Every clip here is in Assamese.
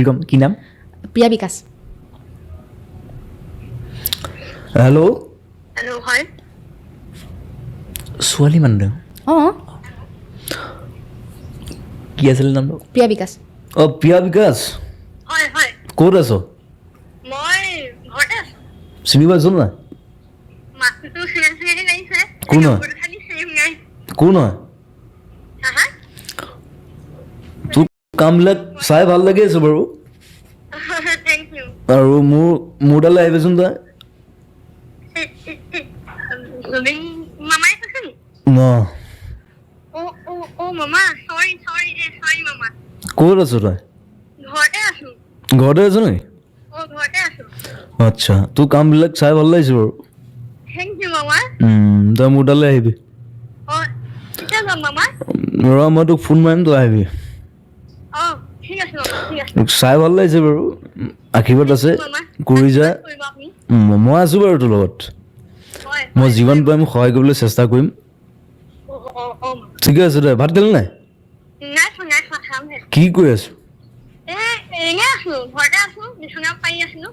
ওয়েলকাম কি নাম প্ৰিয়া বিকাশ হ্যালো হেল্ল' হয় ছোৱালী মানুহ অঁ কি আছিল নামটো প্ৰিয়া বিকাশ অ প্ৰিয়া বিকাশ হয় হয় ক'ত আছ মই ঘৰতে আছো চিনি পাইছ না মাছটো চিৰি লাগিছে কোন হয়? খালি চিম নাই কোন হয় হা হা তোৰ কামবিলাক চাই ভাল লাগি আছে বাৰু থেংক ইউ আৰু মোৰ তালৈ আহিবিচোন তই জুবিন মামাই কৈছে নি ন অ মামা চৰি মামা ক'ত আছ তই ঘৰতে আছো ঘৰতে আছ নেকি ঘৰতে আছো আচ্ছা তোৰ কামবিলাক চাই ভাল লাগিছে বাৰু থেংক ইউ মামা তই মোৰ তালৈ আহিবি কেতিয়া যাম মামা ৰ মই তোক ফোন মাৰিম তই আহিবি ঠিক আছে মামা ঠিক আছে তোক চাই ভাল লাগিছে বাৰু আশীৰ্বাদ আছে মামা কৰি যা কৰিব আপুনি মই আছোঁ বাৰু তোৰ লগত হয় মই যিমান পাৰিম সহায় কৰিবলৈ চেষ্টা কৰিম ঠিকে আছে দে ভাত খালি নাই নাই খোৱা খামহে কি কৰি আছো এনেই আছো ঘৰতে আছো বিচনা পাৰি আছিলো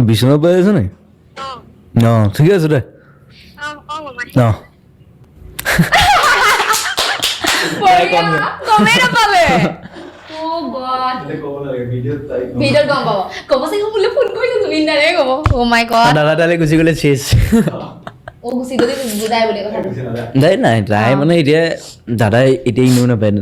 বিচনা পাই আছে নেকি ঠিকে আছে দে মামা গমেই নাপালে ভিডিঅ'ত গম পাব ক'ব চাগে মোলৈ ফোন কৰিছে জুবিন দাৰে ক'ব অ' মাই গড দাদা তালৈ গুচি গ'লে চেচ অ' গুচি গ'লে বুজাই বুলি কথাটো নাই তাই মানে এতিয়া দাদাই এতিয়া ইনেও নাপায়